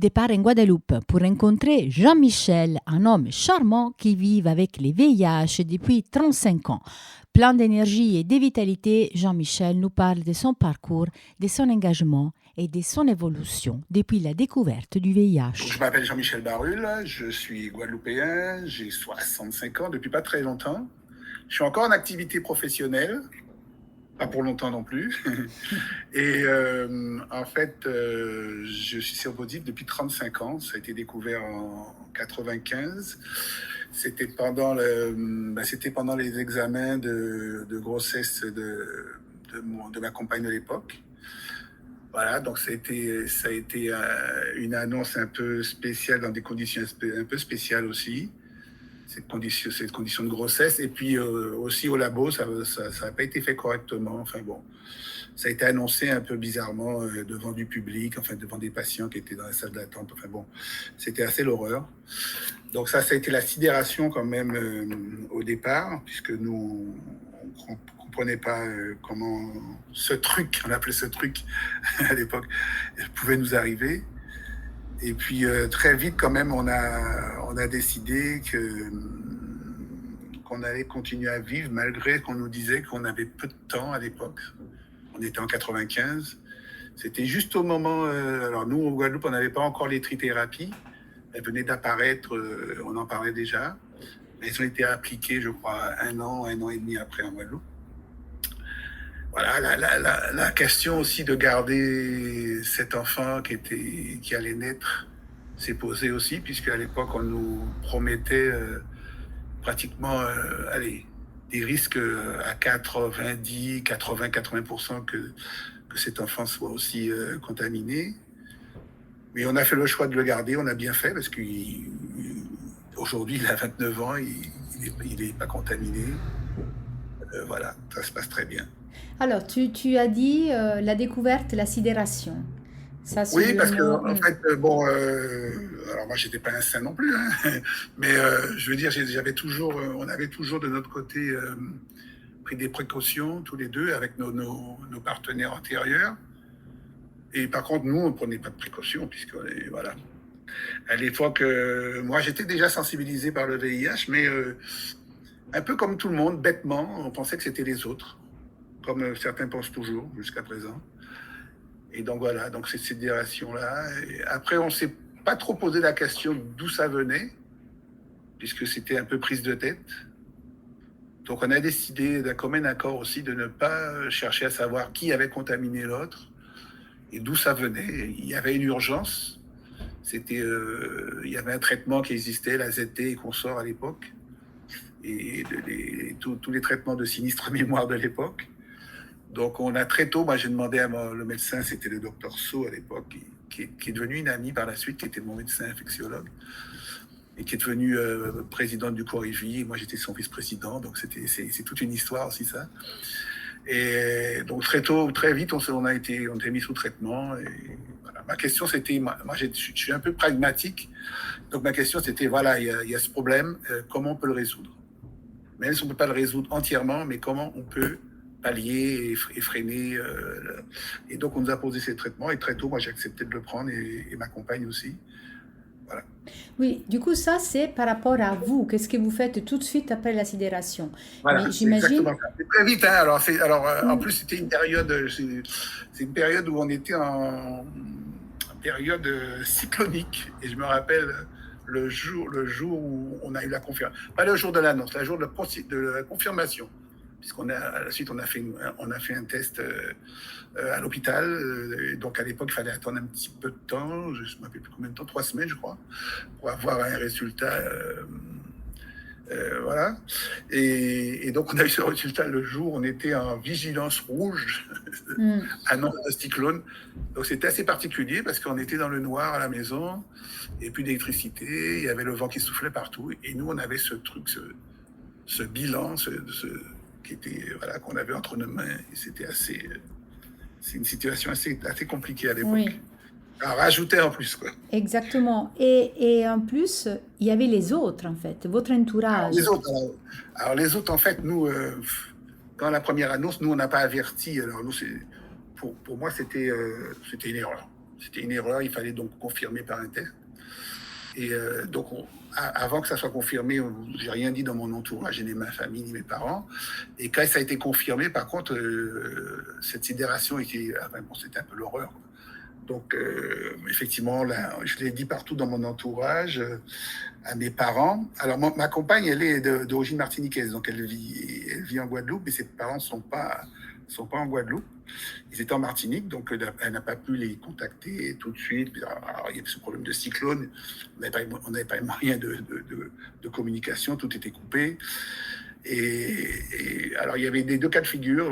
Départ en Guadeloupe pour rencontrer Jean-Michel, un homme charmant qui vit avec les VIH depuis 35 ans. Plein d'énergie et de vitalité, Jean-Michel nous parle de son parcours, de son engagement et de son évolution depuis la découverte du VIH. Donc, je m'appelle Jean-Michel Barul, je suis guadeloupéen, j'ai 65 ans depuis pas très longtemps. Je suis encore en activité professionnelle, pas pour longtemps non plus. Et en fait, je suis séropositif depuis 35 ans. Ça a été découvert en 95. C'était pendant les examens de grossesse de ma compagne de l'époque. Voilà, donc ça a été une annonce un peu spéciale dans des conditions un peu spéciales aussi. Cette condition de grossesse. Et puis aussi au labo, ça n'a pas été fait correctement. Enfin bon, ça a été annoncé un peu bizarrement devant du public, enfin devant des patients qui étaient dans la salle d'attente. Enfin bon, c'était assez l'horreur. Donc ça a été la sidération quand même au départ, puisque nous, on comprenait pas comment ce truc, on appelait ce truc à l'époque, pouvait nous arriver. Et puis très vite quand même, on a décidé qu'on allait continuer à vivre malgré qu'on nous disait qu'on avait peu de temps à l'époque. On était en 95. C'était juste au moment... alors nous, au Guadeloupe, on n'avait pas encore les trithérapies. Elles venaient d'apparaître, on en parlait déjà. Mais elles ont été appliquées, je crois, un an et demi après en Guadeloupe. Voilà, la question aussi de garder cet enfant qui allait naître s'est posée aussi, puisque à l'époque, on nous promettait pratiquement des risques à 80% que cet enfant soit aussi contaminé. Mais on a fait le choix de le garder, on a bien fait, parce qu'aujourd'hui, il a 29 ans, il n'est pas contaminé. Voilà, ça se passe très bien. Alors, tu as dit la découverte, la sidération. Ça, c'est Oui, le parce que mot. en fait, bon, alors moi j'étais pas un saint non plus, hein, mais je veux dire, on avait toujours de notre côté pris des précautions tous les deux avec nos partenaires antérieurs. Et par contre, nous, on ne prenait pas de précautions puisque voilà. À l'époque, moi j'étais déjà sensibilisé par le VIH, mais un peu comme tout le monde, bêtement, on pensait que c'était les autres, comme certains pensent toujours jusqu'à présent. Et donc voilà, donc c'est cette sidération-là. Et après, on ne s'est pas trop posé la question d'où ça venait, puisque c'était un peu prise de tête. Donc on a décidé d'un commun accord aussi de ne pas chercher à savoir qui avait contaminé l'autre et d'où ça venait. Il y avait une urgence. Il y avait un traitement qui existait, la ZT et consorts à l'époque, et tous les traitements de sinistre mémoire de l'époque. Donc, on a très tôt, moi j'ai demandé à le médecin, c'était le docteur So à l'époque, qui est devenu une amie par la suite, qui était mon médecin infectiologue, et qui est devenu président du Corrivi. Moi j'étais son vice-président, donc c'est toute une histoire aussi ça. Et donc très tôt, très vite, on a été mis sous traitement. Et voilà. Ma question c'était, moi je suis un peu pragmatique, donc ma question c'était, voilà, il y a ce problème, comment on peut le résoudre? Même si on ne peut pas le résoudre entièrement, mais comment on peut pallier et freiner. Et donc, on nous a posé ces traitements. Et très tôt, moi, j'ai accepté de le prendre et ma compagne aussi. Voilà. Oui, du coup, ça, c'est par rapport à vous. Qu'est-ce que vous faites tout de suite après la sidération? Voilà, Mais c'est j'imagine. exactement ça. C'est très vite. Hein. En plus, c'était une période, c'est une période où on était en période cyclonique. Et je me rappelle le jour où on a eu la confirmation. Pas le jour de l'annonce, le jour de la confirmation. Puisqu'on a, à la suite, on a fait un test à l'hôpital. Donc, à l'époque, il fallait attendre un petit peu de temps. Je ne me rappelle plus combien de temps, 3 semaines, je crois, pour avoir un résultat. Voilà. Et donc, on a eu ce résultat le jour où on était en vigilance rouge, annonce de cyclone. Donc, c'était assez particulier parce qu'on était dans le noir à la maison, et plus d'électricité, il y avait le vent qui soufflait partout. Et nous, on avait ce truc, ce bilan, qui était, voilà, qu'on avait entre nos mains. Et c'était c'est une situation assez compliquée à l'époque. Oui, À rajouter en plus, quoi. exactement. Et en plus, il y avait les autres, en fait, votre entourage. Alors, les autres, en fait, nous, quand la première annonce, nous, on n'a pas averti. Alors, nous, pour moi, c'était une erreur. C'était une erreur, il fallait donc confirmer par un test. Et donc, avant que ça soit confirmé, j'ai rien dit dans mon entourage, ni ma famille, ni mes parents. Et quand ça a été confirmé, par contre, cette sidération était, bon, c'était un peu l'horreur. Donc, effectivement, là, je l'ai dit partout dans mon entourage, à mes parents. Alors, ma compagne, elle est d'origine martiniquaise, donc elle vit en Guadeloupe, mais ses parents sont pas en Guadeloupe. Ils étaient en Martinique, donc elle n'a pas pu les contacter tout de suite. Alors, il y avait ce problème de cyclone, on n'avait pas moyen de communication, tout était coupé. Et alors, il y avait des deux cas de figure.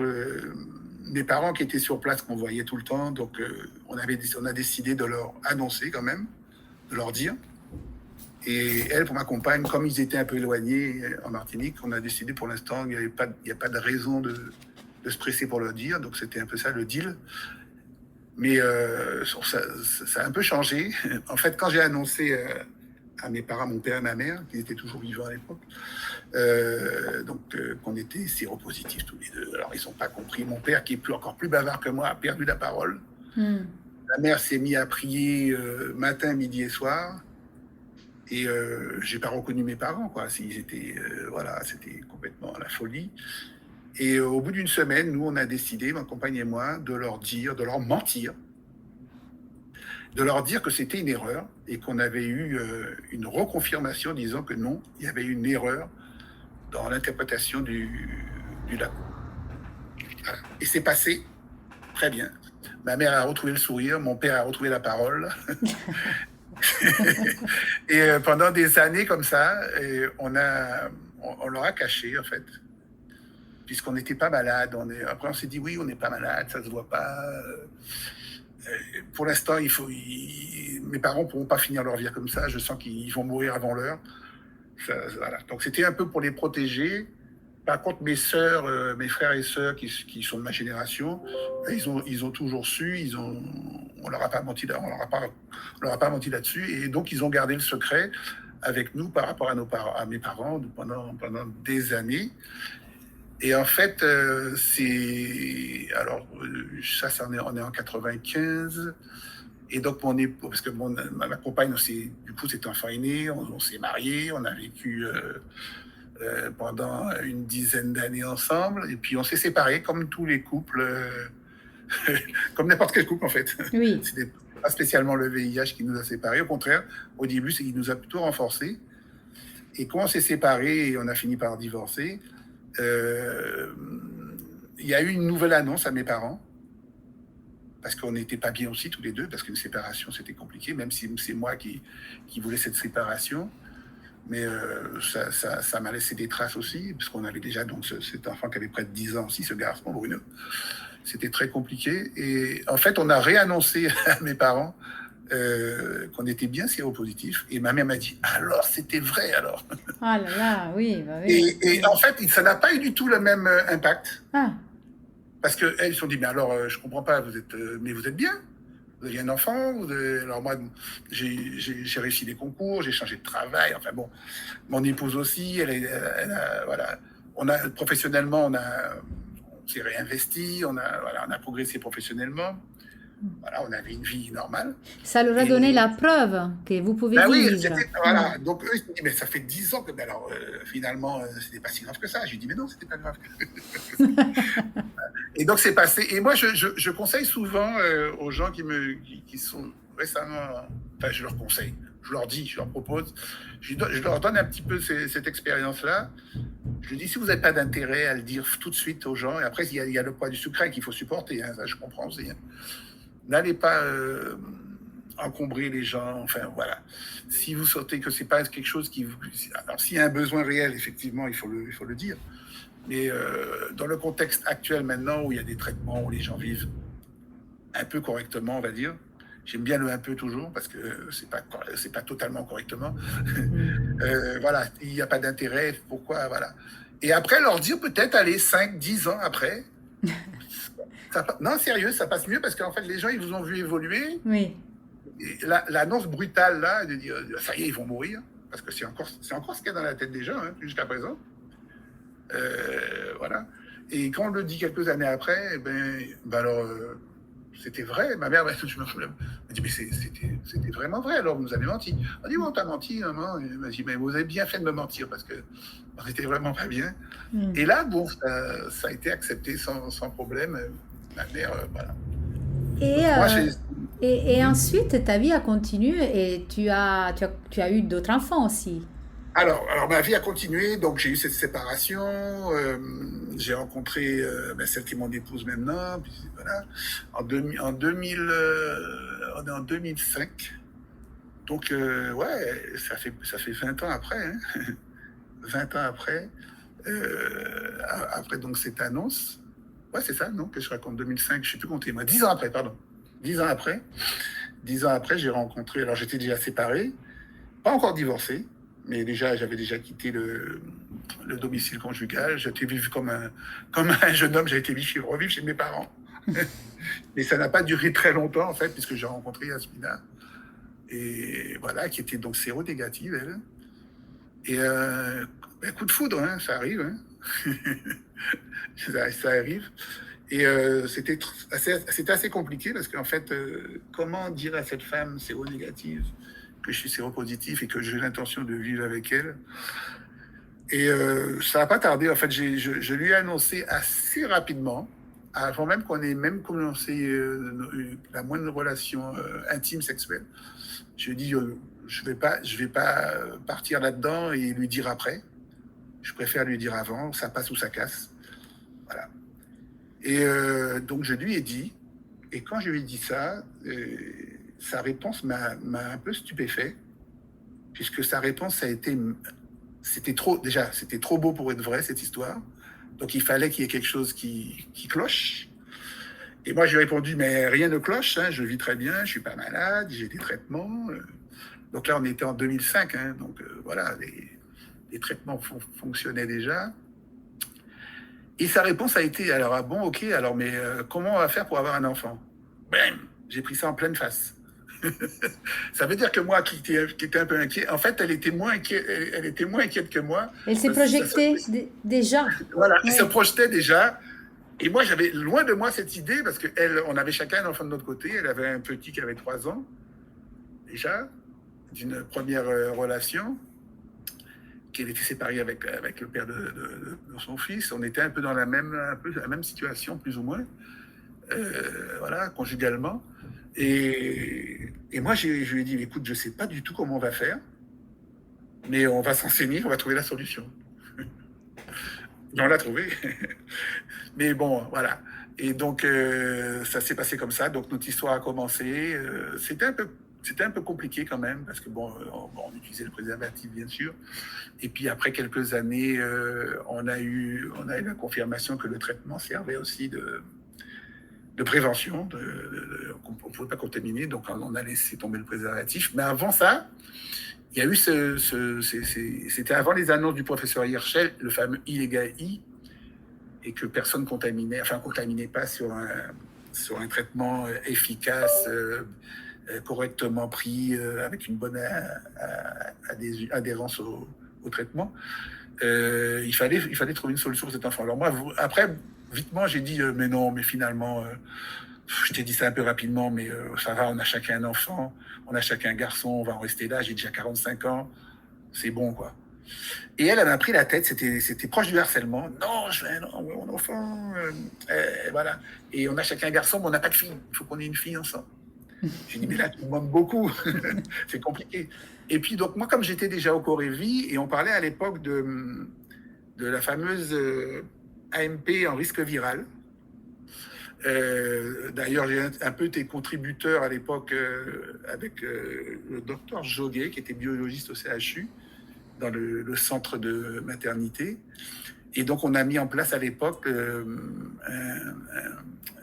Mes parents qui étaient sur place, qu'on voyait tout le temps, donc on a décidé de leur annoncer quand même, de leur dire. Et elle, pour ma compagne, comme ils étaient un peu éloignés en Martinique, on a décidé pour l'instant, il n'y a pas de raison de se presser pour leur dire, donc c'était un peu ça le deal. Mais ça a un peu changé. En fait, quand j'ai annoncé à mes parents, mon père et ma mère, qui étaient toujours vivants à l'époque, qu'on était séropositifs tous les deux. Alors, ils n'ont pas compris. Mon père, qui est encore plus bavard que moi, a perdu la parole. Ma mère s'est mise à prier matin, midi et soir. Et j'ai pas reconnu mes parents, quoi. C'était complètement la folie. Et au bout d'une semaine, nous, on a décidé, ma compagne et moi, de leur mentir, de leur dire que c'était une erreur et qu'on avait eu une reconfirmation disant que non, il y avait une erreur dans l'interprétation du labo. Voilà. Et c'est passé très bien. Ma mère a retrouvé le sourire, mon père a retrouvé la parole. Et pendant des années comme ça, on leur a caché, en fait, puisqu'on n'était pas malade. Après, on s'est dit, oui, on n'est pas malade, ça ne se voit pas. Pour l'instant, mes parents ne pourront pas finir leur vie comme ça. Je sens qu'ils vont mourir avant l'heure. Voilà. Donc, c'était un peu pour les protéger. Par contre, mes sœurs, mes frères et sœurs qui sont de ma génération, ils ont toujours su, on leur a pas menti là-dessus, et donc ils ont gardé le secret avec nous par rapport à mes parents pendant des années. Et en fait, on est en 95. Et donc, parce que ma compagne, du coup, cet enfant est né, on s'est mariés, on a vécu pendant une dizaine d'années ensemble, et puis on s'est séparés comme tous les couples, comme n'importe quel couple en fait. Oui. C'était pas spécialement le VIH qui nous a séparés, au contraire, au début, c'est qu'il nous a plutôt renforcés. Et quand on s'est séparés et on a fini par divorcer, il y a eu une nouvelle annonce à mes parents, parce qu'on n'était pas bien aussi tous les deux, parce qu'une séparation c'était compliqué, même si c'est moi qui voulais cette séparation. Mais ça m'a laissé des traces aussi, parce qu'on avait déjà donc cet enfant qui avait près de 10 ans aussi, ce garçon, Bruno. C'était très compliqué. Et en fait, on a réannoncé à mes parents qu'on était bien séropositifs. Et ma mère m'a dit, alors, c'était vrai, alors. Ah là là, oui. Bah oui. Et en fait, ça n'a pas eu du tout le même impact. Ah. Parce qu'elles se sont dit, mais alors, je comprends pas, mais vous êtes bien? Vous aviez un enfant? Alors moi, j'ai réussi des concours, j'ai changé de travail. Enfin bon, mon épouse aussi, voilà. Professionnellement, on s'est réinvesti, on a progressé professionnellement. Voilà, on avait une vie normale. Ça leur a donné la preuve que vous pouvez vivre. Voilà. Donc eux, ils se sont dit, mais ça fait 10 ans que, alors finalement, c'était pas si grave que ça. J'ai dit, mais non, c'était pas grave. Et donc c'est passé. Et moi, je conseille souvent aux gens qui sont récemment, enfin, je leur conseille, je leur dis, je leur propose, je leur donne un petit peu cette expérience-là. Je leur dis, si vous n'avez pas d'intérêt à le dire tout de suite aux gens, et après, il y a le poids du secret qu'il faut supporter, hein, ça je comprends aussi. Hein. N'allez pas encombrer les gens, enfin voilà. Si vous sentez que c'est pas quelque chose qui... Alors s'il y a un besoin réel, effectivement, il faut le dire. Mais dans le contexte actuel maintenant, où il y a des traitements, où les gens vivent un peu correctement, on va dire, j'aime bien le un peu toujours, parce que c'est pas totalement correctement, voilà, il n'y a pas d'intérêt, pourquoi, voilà. Et après, leur dire peut-être, allez, 5-10 ans après, non, sérieux, ça passe mieux, parce qu'en fait, les gens, ils vous ont vu évoluer. Oui. L'annonce brutale, là, de dire, ça y est, ils vont mourir, parce que c'est encore ce qu'il y a dans la tête des gens, hein, jusqu'à présent. Voilà. Et quand on le dit quelques années après, alors, c'était vrai. Ma mère, Elle dit, mais c'était vraiment vrai, alors vous nous avez menti. On dit, bon, t'as menti, maman. Elle m'a dit, mais vous avez bien fait de me mentir parce que c'était vraiment pas bien. Hmm. Et là, bon, ça a été accepté sans problème. Ma mère, voilà. Et, Donc, moi, euh, j'ai. et Mhm. ensuite, ta vie a continué et tu as eu d'autres enfants aussi. Alors, ma vie a continué, donc j'ai eu cette séparation, j'ai rencontré celle qui est mon épouse maintenant, puis voilà, en 2000, on est en 2005, donc ouais, ça fait 20 ans après, hein, 20 ans après, après donc cette annonce, ouais c'est ça, non, que je raconte, 2005, je sais plus compter, moi, 10 ans après, pardon, 10 ans après, 10 ans après, j'ai rencontré, alors j'étais déjà séparé, pas encore divorcé, mais j'avais déjà quitté le domicile conjugal. J'étais vivre comme un jeune homme, j'ai été revivre chez mes parents. Mais ça n'a pas duré très longtemps, en fait, puisque j'ai rencontré Yasmina, et voilà, qui était donc séronégative, elle. Et coup de foudre, hein, ça arrive. Hein. Ça arrive. Et c'était assez compliqué parce qu'en fait, comment dire à cette femme séronégative que je suis séropositif et que j'ai l'intention de vivre avec elle. Et ça n'a pas tardé. En fait, je lui ai annoncé assez rapidement, avant même qu'on ait même commencé la moindre relation intime sexuelle. Je lui ai dit, je vais pas partir là-dedans et lui dire après. Je préfère lui dire avant, ça passe ou ça casse. Voilà. Et donc je lui ai dit, et quand je lui ai dit ça, sa réponse m'a un peu stupéfait, puisque sa réponse a été, c'était trop beau pour être vrai cette histoire, donc il fallait qu'il y ait quelque chose qui cloche. Et moi j'ai répondu, mais rien ne cloche, hein, je vis très bien, je suis pas malade, j'ai des traitements. Donc là on était en 2005, hein, donc voilà, les traitements fonctionnaient déjà. Et sa réponse a été, alors ah bon, ok, alors mais comment on va faire pour avoir un enfant? Bam, j'ai pris ça en pleine face. Ça veut dire que moi, qui était un peu inquiet, en fait, elle était moins inquiète que moi. Elle s'est Parce que projetée déjà. voilà, elle se Oui. projetait déjà. Et moi, j'avais loin de moi cette idée, parce qu'on avait chacun un enfant de notre côté. Elle avait un petit qui avait 3 ans, déjà, d'une première relation, qu'elle était séparée avec le père de son fils. On était un peu dans la même situation, plus ou moins, voilà, conjugalement. Et moi, je lui ai dit, écoute, je ne sais pas du tout comment on va faire, mais on va s'enseigner, on va trouver la solution. Et on l'a trouvé. Mais bon, voilà. Et donc, ça s'est passé comme ça. Donc, notre histoire a commencé. C'était un peu compliqué quand même, parce que on utilisait le préservatif, bien sûr. Et puis, après quelques années, on a eu la confirmation que le traitement servait aussi de prévention, qu'on ne pouvait pas contaminer. Donc, on a laissé tomber le préservatif. Mais avant ça, il y a eu c'était avant les annonces du professeur Hirschel, le fameux illégal I, et que personne contaminait pas sur un traitement efficace, correctement pris, avec une bonne adhérence au traitement. Il fallait trouver une solution pour cet enfant. Alors moi, après, vitement, j'ai dit, mais non, mais finalement, je t'ai dit ça un peu rapidement, mais ça va, on a chacun un enfant, on a chacun un garçon, on va en rester là, j'ai déjà 45 ans, c'est bon, quoi. Et elle m'a pris la tête, c'était proche du harcèlement. Non, je vais, non, mon enfant, voilà. Et on a chacun un garçon, mais on n'a pas de fille. Il faut qu'on ait une fille ensemble. J'ai dit, mais là, tu me manques beaucoup. C'est compliqué. Et puis, donc, moi, comme j'étais déjà au Corévi, et on parlait à l'époque de la fameuse AMP en risque viral. D'ailleurs, j'ai un peu été contributeur à l'époque avec le docteur Joguet, qui était biologiste au CHU, dans le centre de maternité. Et donc, on a mis en place à l'époque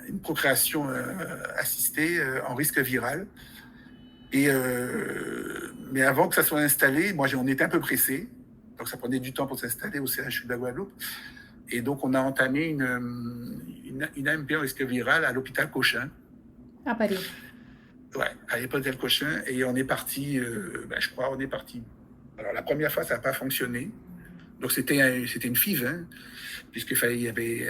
une procréation assistée en risque viral. Mais avant que ça soit installé, on était un peu pressé. Donc, ça prenait du temps pour s'installer au CHU de la Guadeloupe. Et donc, on a entamé une AMP en risque viral à l'hôpital Cochin. À Paris. Ouais, à l'hôpital Cochin. Et on est parti, je crois, on est parti. Alors, la première fois, ça n'a pas fonctionné. Donc c'était une FIV, hein, il y avait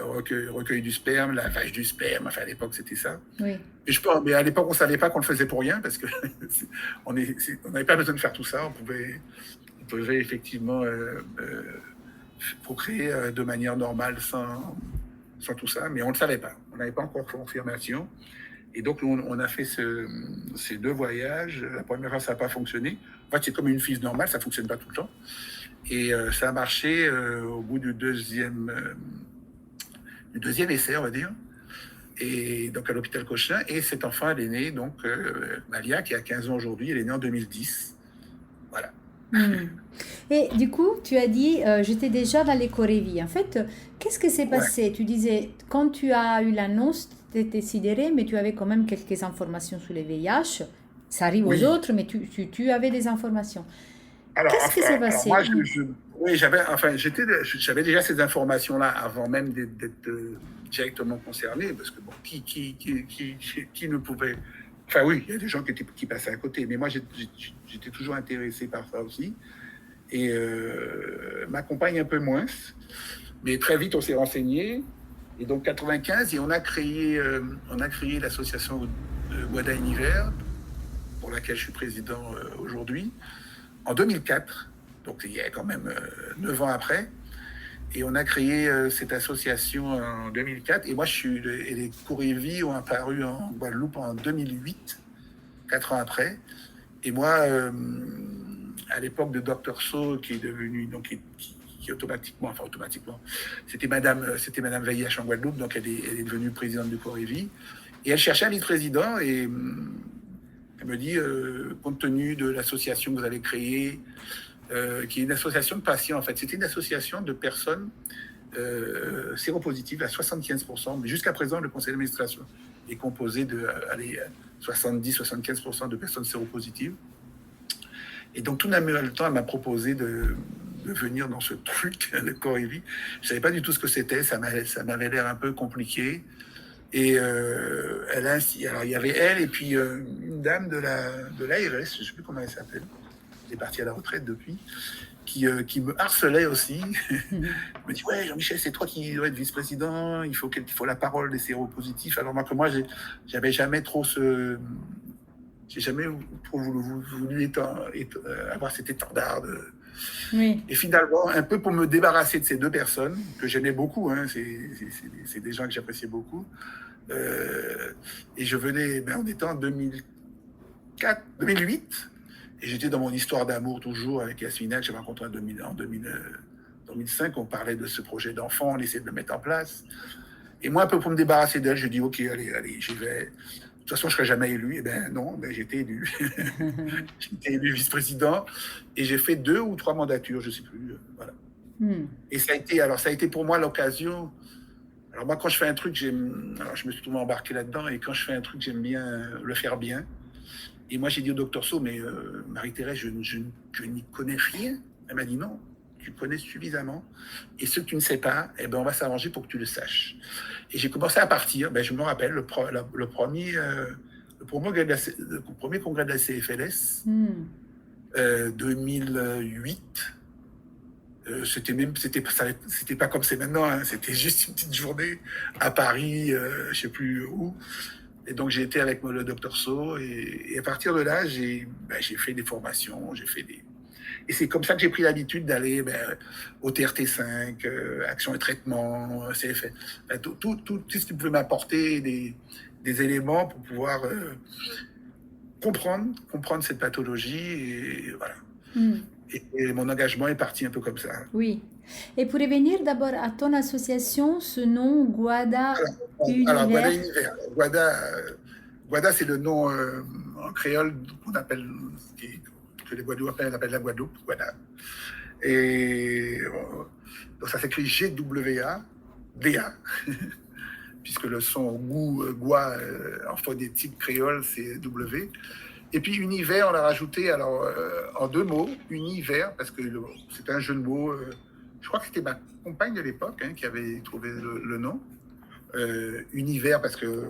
recueil du sperme, lavage du sperme, enfin à l'époque c'était ça. Oui. Mais à l'époque on ne savait pas qu'on le faisait pour rien parce que on n'avait pas besoin de faire tout ça, on pouvait effectivement procréer de manière normale sans tout ça, mais on ne le savait pas, on n'avait pas encore confirmation. Et donc, on a fait ces 2 voyages. La première fois, ça n'a pas fonctionné. En fait, c'est comme une FIV normale, ça ne fonctionne pas tout le temps. Et ça a marché au bout du deuxième essai, on va dire. Et donc, à l'hôpital Cochin. Et cet enfant, elle est née, donc, Malia, qui a 15 ans aujourd'hui, elle est née en 2010. Voilà. Et du coup, tu as dit, j'étais déjà dans l'éco-révie. En fait, qu'est-ce qui s'est Ouais. passé? Tu disais, quand tu as eu l'annonce, tu étais sidéré, mais tu avais quand même quelques informations sur les VIH. Ça arrive aux Oui. autres, mais tu avais des informations. Alors, Qu'est-ce qui s'est passé? moi, oui, j'avais déjà ces informations-là avant même d'être directement concerné, parce que bon, qui ne pouvait. Enfin, oui, il y a des gens qui passaient à côté, mais moi, j'étais toujours intéressé par ça aussi. Et ma compagne un peu moins. Mais très vite, on s'est renseigné. Et donc, 95, et on a créé l'association Guada Univers, pour laquelle je suis président aujourd'hui, en 2004, donc il y a quand même 9 ans après. Et on a créé cette association en 2004. Et moi, et les Corévis ont apparu en Guadeloupe en 2008, 4 ans après. Et moi, à l'époque de Dr So, qui est devenu, donc qui automatiquement, c'était Madame VIH en Guadeloupe, donc elle est devenue présidente du Corévi. Et elle cherchait un vice-président et elle me dit, compte tenu de l'association que vous avez créée, qui est une association de patients, en fait, c'était une association de personnes séropositives à 75%, mais jusqu'à présent, le conseil d'administration est composé de 70-75% de personnes séropositives. Et donc, tout le temps, elle m'a proposé de venir dans ce truc, le Corévi. Je ne savais pas du tout ce que c'était, ça m'avait l'air un peu compliqué. Et alors, il y avait elle et puis une dame de l'ARS, je ne sais plus comment elle s'appelle, elle est partie à la retraite depuis, qui me harcelait aussi. Elle me dit, ouais, Jean-Michel, c'est toi qui dois être vice-président, il faut la parole des séropositifs. Alors moi, j'avais jamais trop j'ai jamais trop voulu avoir cet étendard Oui. Et finalement, un peu pour me débarrasser de ces 2 personnes, que j'aimais beaucoup, hein, c'est des gens que j'appréciais beaucoup, et je venais, on était en 2004, 2008, et j'étais dans mon histoire d'amour toujours avec Yasmina, que j'avais rencontrée en 2005, on parlait de ce projet d'enfant, on essayait de le mettre en place. Et moi, un peu pour me débarrasser d'elle, je dis, ok, allez, j'y vais. De toute façon, je ne serai jamais élu. Eh bien, non, j'ai été élu. J'ai été élu vice-président et j'ai fait 2 ou 3 mandatures, je ne sais plus. Voilà. Et ça a été pour moi l'occasion. Alors, moi, quand je fais un truc, je me suis tout embarqué là-dedans. Et quand je fais un truc, j'aime bien le faire bien. Et moi, j'ai dit au docteur So, mais Marie-Thérèse, je n'y connais rien. Elle m'a dit non. Tu connais suffisamment. Et ce que tu ne sais pas, eh ben, on va s'arranger pour que tu le saches. Et j'ai commencé à partir. Je me rappelle, le premier congrès de la CFLS, 2008. C'était pas comme c'est maintenant. Hein, c'était juste une petite journée à Paris, je ne sais plus où. Et donc, j'ai été avec le docteur So. Et à partir de là, j'ai fait des formations, Et c'est comme ça que j'ai pris l'habitude d'aller au TRT5, Action et Traitement, CFL, tout ce qui pouvait m'apporter des éléments pour pouvoir comprendre cette pathologie. Et voilà. Et mon engagement est parti un peu comme ça. Oui. Et pour revenir d'abord à ton association, ce nom Guada Univers. Alors Guada Univers. Guada, c'est le nom en créole qu'on appelle, que les Guadeloupéens appellent la Guadeloupe, Guada. Et donc ça s'écrit G-W-A, D-A, puisque le son gua en phonétique créole, c'est W. Et puis univers, on l'a rajouté en 2 mots, univers, parce que c'est un jeu de mots. Je crois que c'était ma compagne de l'époque qui avait trouvé le nom. Univers, parce que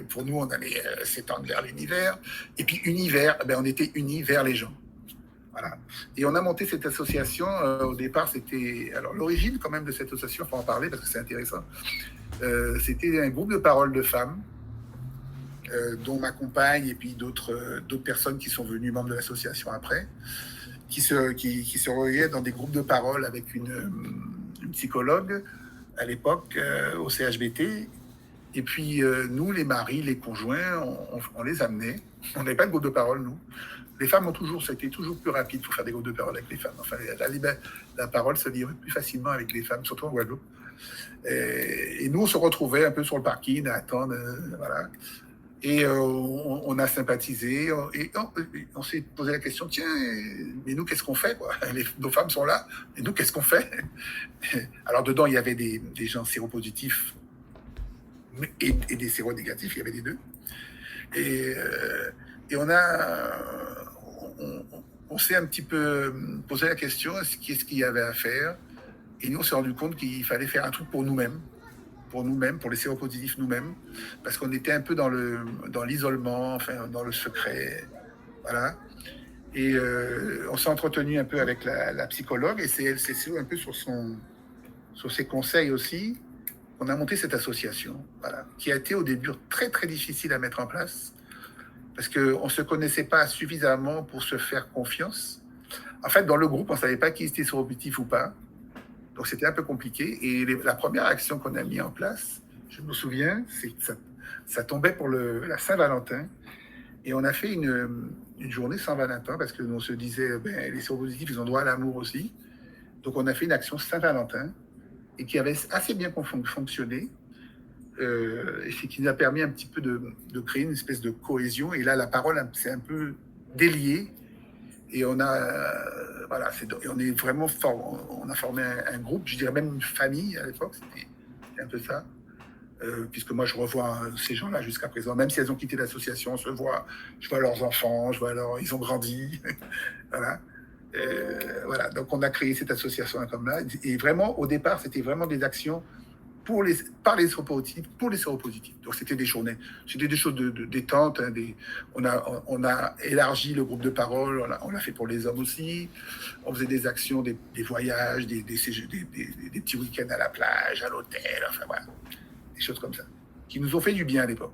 pour nous, on allait s'étendre vers l'univers. Et puis univers, on était unis vers les gens. Voilà. Et on a monté cette association. Au départ, c'était. Alors, l'origine, quand même, de cette association, il faut en parler parce que c'est intéressant. C'était un groupe de parole de femmes, dont ma compagne et puis d'autres personnes qui sont venues membres de l'association après, qui se regroupait dans des groupes de parole avec une psychologue à l'époque au CHBT. Et puis nous, les maris, les conjoints, on les amenait. On n'avait pas de groupe de parole, nous. Les femmes ça a été toujours plus rapide pour faire des groupes de parole avec les femmes. Enfin, la parole se livrait plus facilement avec les femmes, surtout en Guadeloupe. Et nous, on se retrouvait un peu sur le parking à attendre, voilà. Et on a sympathisé et on s'est posé la question, tiens, mais nous, qu'est-ce qu'on fait, quoi? Nos femmes sont là, et nous, qu'est-ce qu'on fait? Alors, dedans, il y avait des gens séropositifs et des séronégatifs, il y avait les deux. Et on s'est un petit peu posé la question, qu'est-ce qu'il y avait à faire? Et nous, on s'est rendu compte qu'il fallait faire un truc pour nous-mêmes, pour les séropositifs nous-mêmes, parce qu'on était un peu dans l'isolement, enfin, dans le secret, voilà. Et on s'est entretenu un peu avec la psychologue, et c'est un peu sur ses conseils aussi qu'on a monté cette association, voilà, qui a été au début très très difficile à mettre en place, parce qu'on ne se connaissait pas suffisamment pour se faire confiance. En fait, dans le groupe, on ne savait pas qui était séropositif ou pas. Donc, c'était un peu compliqué. Et la première action qu'on a mis en place, je me souviens, c'est que ça tombait pour la Saint-Valentin. Et on a fait une journée Saint-Valentin parce que on se disait, les séropositifs, ils ont droit à l'amour aussi. Donc, on a fait une action Saint-Valentin et qui avait assez bien fonctionné. Et c'est qui nous a permis un petit peu de créer une espèce de cohésion. Et là, la parole s'est un peu déliée. Et on est vraiment fort. On a formé un groupe, je dirais même une famille à l'époque, c'était un peu ça. Puisque moi, je revois ces gens-là jusqu'à présent, même si elles ont quitté l'association, je vois leurs enfants, ils ont grandi. Voilà. Voilà. Donc, on a créé cette association comme là. Et vraiment, au départ, c'était vraiment des actions par les séropositifs, pour les séropositifs. Donc, c'était des journées, c'était des choses de détente. Hein, on a élargi le groupe de parole, on l'a fait pour les hommes aussi. On faisait des actions, des voyages, des petits week-ends à la plage, à l'hôtel, enfin voilà, des choses comme ça, qui nous ont fait du bien à l'époque.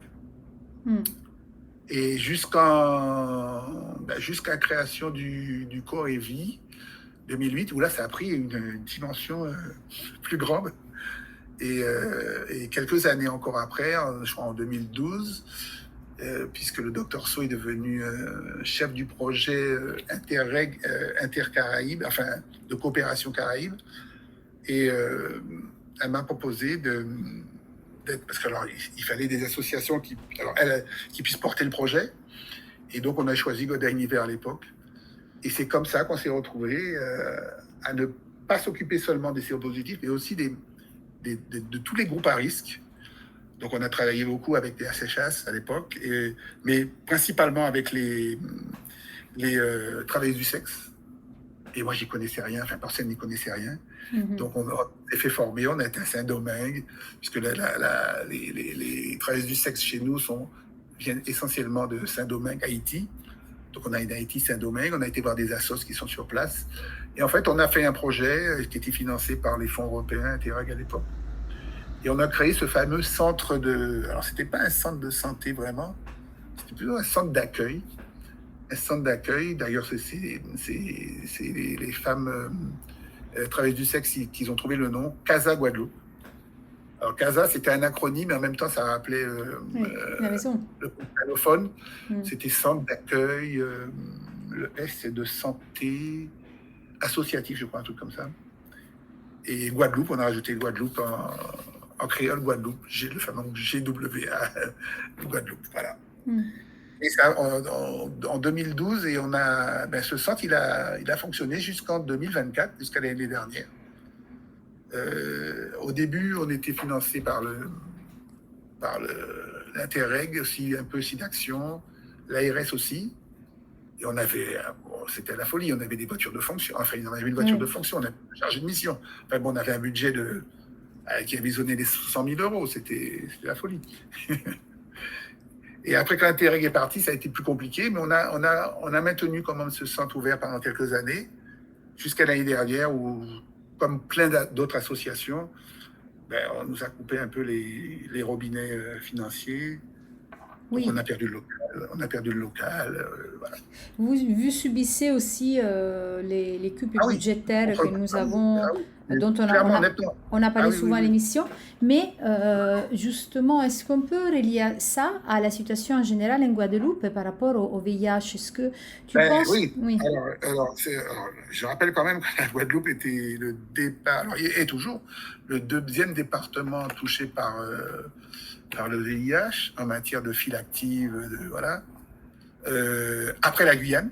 Et jusqu'à la création du Corps et Vie, 2008, où là, ça a pris une dimension plus grande. Et quelques années encore après, je crois en 2012, puisque le Dr So est devenu chef du projet Intercaraïbes, enfin de coopération Caraïbes, et elle m'a proposé d'être, parce que alors il fallait des associations qui puissent porter le projet, et donc on a choisi Godin Hiver à l'époque, et c'est comme ça qu'on s'est retrouvé à ne pas s'occuper seulement des séropositifs, mais aussi de tous les groupes à risque. Donc, on a travaillé beaucoup avec les HHS à l'époque, mais principalement avec les travailleuses du sexe. Et moi, j'y connaissais rien, enfin, personne n'y connaissait rien. Donc, on s'est fait former, on a été à Saint-Domingue, puisque les travailleuses du sexe chez nous viennent essentiellement de Saint-Domingue, Haïti. Donc, on a une Haïti Saint-Domingue, on a été voir des assos qui sont sur place. Et en fait, on a fait un projet qui était financé par les fonds européens, Interreg à l'époque. Et on a créé ce fameux centre alors, c'était pas un centre de santé vraiment, c'était plutôt un centre d'accueil. Un centre d'accueil, d'ailleurs, c'est les femmes travailleuses du sexe qui ont trouvé le nom Casa Guadeloupe. Alors, Casa, c'était un acronyme, mais en même temps, ça rappelait la maison. Le téléphone. C'était centre d'accueil, le S, c'est de santé associative, je crois, un truc comme ça. Et Guadeloupe, on a rajouté Guadeloupe en créole Guadeloupe, le fameux GWA Guadeloupe, voilà. Et ça, en 2012, et ce centre, il a fonctionné jusqu'en 2024, jusqu'à l'année dernière. Au début, on était financé par l'Interreg, aussi un peu aussi d'Action, l'ARS aussi. Et on avait, c'était la folie, on avait des voitures de fonction. Enfin, on avait une voiture de fonction, on avait chargé de mission. Enfin, bon, on avait un budget qui avisonnait les 100 000 euros, c'était la folie. Et après, quand Interreg est parti, ça a été plus compliqué, mais on a maintenu quand même ce centre ouvert pendant quelques années, jusqu'à l'année dernière, où, comme plein d'autres associations, ben, on nous a coupé un peu les robinets financiers. Donc on Oui. a perdu le local. On a perdu le local. Voilà. Vous subissez aussi les coupes Ah oui, budgétaires que nous ah oui, avons, ah oui, dont clairement, nettement. on a Ah parlé oui, oui, souvent à oui. l'émission. Mais justement, est-ce qu'on peut relier ça à la situation en général en Guadeloupe par rapport au VIH? Est-ce que tu Ben penses... oui. Oui. Alors, je rappelle quand même que la Guadeloupe était le départ, alors, est toujours le deuxième département touché par le VIH en matière de file active, voilà. Après la Guyane.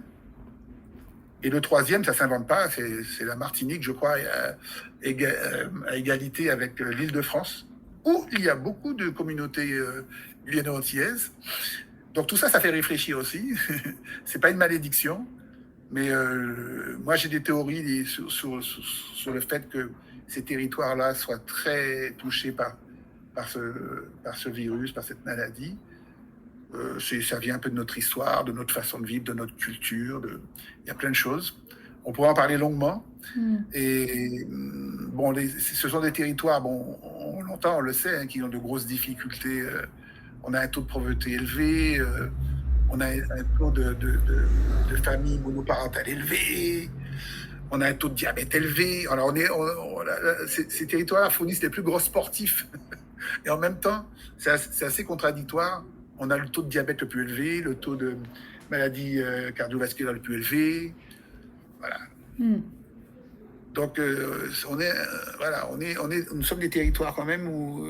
Et le troisième, ça ne s'invente pas, c'est la Martinique, je crois, à égalité avec l'Île-de-France, où il y a beaucoup de communautés guyano-antillaises. Donc tout ça, ça fait réfléchir aussi. C'est pas une malédiction, mais moi j'ai des théories sur le fait que ces territoires-là soient très touchés par ce virus, par cette maladie. Ça vient un peu de notre histoire, de notre façon de vivre, de notre culture. Il y a plein de choses. On pourrait en parler longuement. Mm. Et bon, ce sont des territoires, bon, on l'entend, on le sait, hein, qui ont de grosses difficultés. On a un taux de pauvreté élevé, on a un taux de familles monoparentales élevé, on a un taux de diabète élevé. Alors, ces territoires fournissent les plus gros sportifs. Et en même temps, c'est assez contradictoire. On a le taux de diabète le plus élevé, le taux de maladie cardiovasculaire le plus élevé. Voilà. Mm. Donc, voilà, nous sommes des territoires quand même où.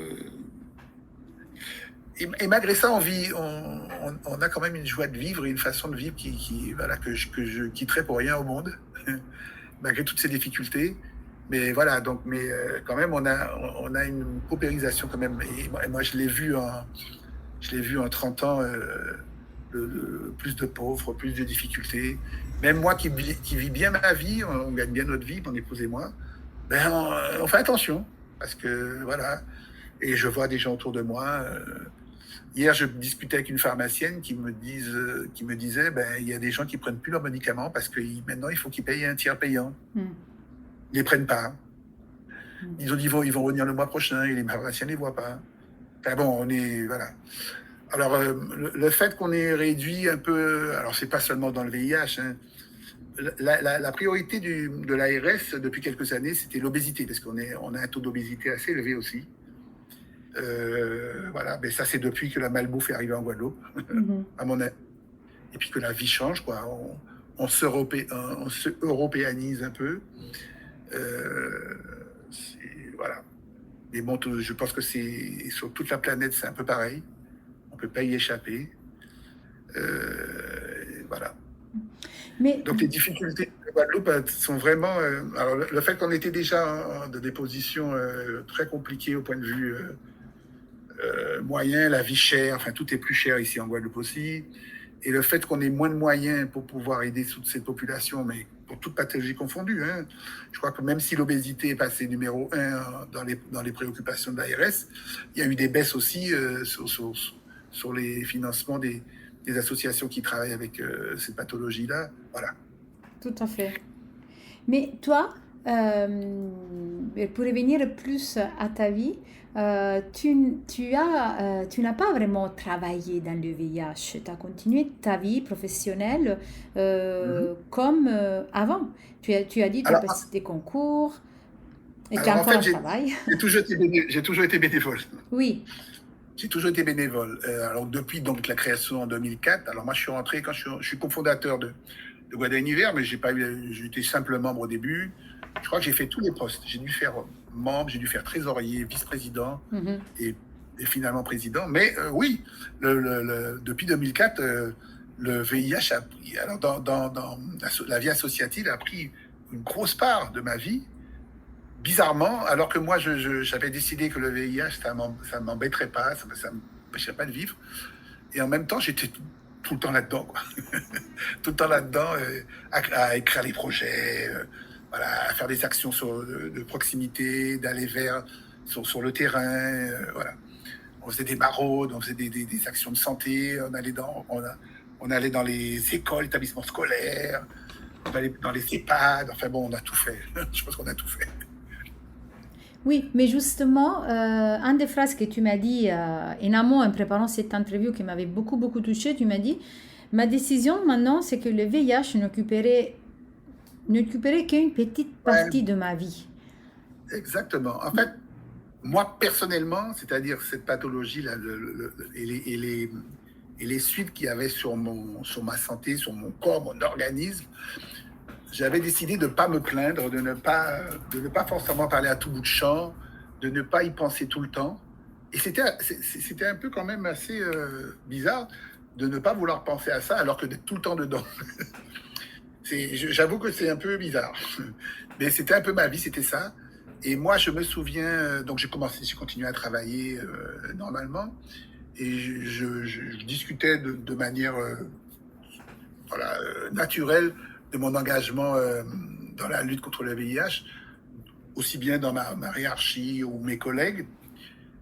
Et malgré ça, on a quand même une joie de vivre et une façon de vivre voilà, que je quitterais pour rien au monde, malgré toutes ces difficultés. Mais voilà, donc, quand même, on a une paupérisation quand même. Et moi, je l'ai vu en 30 ans, plus de pauvres, plus de difficultés. Même moi qui vis bien ma vie, on gagne bien notre vie, mon épouse et moi, ben on fait attention. Parce que voilà, et je vois des gens autour de moi. Hier, je discutais avec une pharmacienne qui me disait, ben il y a des gens qui prennent plus leurs médicaments parce que maintenant il faut qu'ils payent un tiers payant. Mm. Ils les prennent pas. Ils ont dit ils vont revenir le mois prochain et les pharmaciens ne les voient pas. Enfin bon, voilà. Alors le fait qu'on ait réduit un peu, alors c'est pas seulement dans le VIH, hein, la priorité de l'ARS depuis quelques années, c'était l'obésité, parce qu'on a un taux d'obésité assez élevé aussi. Voilà, mais ça c'est depuis que la malbouffe est arrivée en Guadeloupe, à mon avis. Et puis que la vie change, quoi. On se européanise un peu. Voilà. Mais bon, je pense que sur toute la planète, c'est un peu pareil. On ne peut pas y échapper. Voilà. Mais Donc les difficultés de Guadeloupe sont vraiment. Alors le fait qu'on était déjà dans des positions très compliquées au point de vue moyen, la vie chère, enfin tout est plus cher ici en Guadeloupe aussi. Et le fait qu'on ait moins de moyens pour pouvoir aider toute cette population, mais pour toute pathologie confondue, hein, je crois que même si l'obésité est passée numéro 1 dans les préoccupations de l'ARS, il y a eu des baisses aussi sur les financements des associations qui travaillent avec ces pathologies-là. Voilà. tout à fait. Mais toi, pour revenir plus à ta vie, tu n'as pas vraiment travaillé dans le VIH. Tu as continué ta vie professionnelle comme avant. Tu as dit que tu as Alors, passé des concours et tu es alors en encore fait, au travail. j'ai toujours été bénévole. Oui. J'ai toujours été bénévole. Alors depuis donc la création en 2004, alors moi je suis rentré quand je suis cofondateur de Guadeloupe Univers, mais j'étais simple membre au début. Je crois que j'ai fait tous les postes. J'ai dû faire membre, j'ai dû faire trésorier, vice-président et finalement président. Mais oui, depuis 2004, le VIH a pris. Alors dans la vie associative a pris une grosse part de ma vie. Bizarrement, alors que moi, j'avais décidé que le VIH, ça ne m'embêterait pas, ça ne m'empêcherait pas de vivre. Et en même temps, j'étais tout le temps là-dedans, quoi. Tout le temps là-dedans, à écrire les projets, voilà, à faire des actions de proximité, d'aller sur le terrain, voilà. on faisait des maraudes, on faisait des actions de santé, on allait dans les écoles, établissements scolaires, on allait dans les EHPAD, enfin bon, on a tout fait. Je pense qu'on a tout fait. Oui, mais justement, une des phrases que tu m'as dit en amont, en préparant cette interview qui m'avait beaucoup, beaucoup touchée, tu m'as dit, ma décision maintenant, c'est que le VIH n'occuperait qu'une petite Ouais, partie de ma vie. exactement. En fait, moi, personnellement, c'est-à-dire cette pathologie-là et les suites qu'il y avait sur ma santé, sur mon corps, mon organisme, j'avais décidé de ne pas me plaindre, de ne pas forcément parler à tout bout de champ, de ne pas y penser tout le temps. Et c'était un peu quand même assez bizarre de ne pas vouloir penser à ça alors que d'être tout le temps dedans. J'avoue que c'est un peu bizarre. Mais c'était un peu ma vie, c'était ça. Et moi, je me souviens, donc j'ai continué à travailler normalement. Et je discutais de manière voilà, naturelle de mon engagement dans la lutte contre le VIH, aussi bien dans ma hiérarchie ou mes collègues.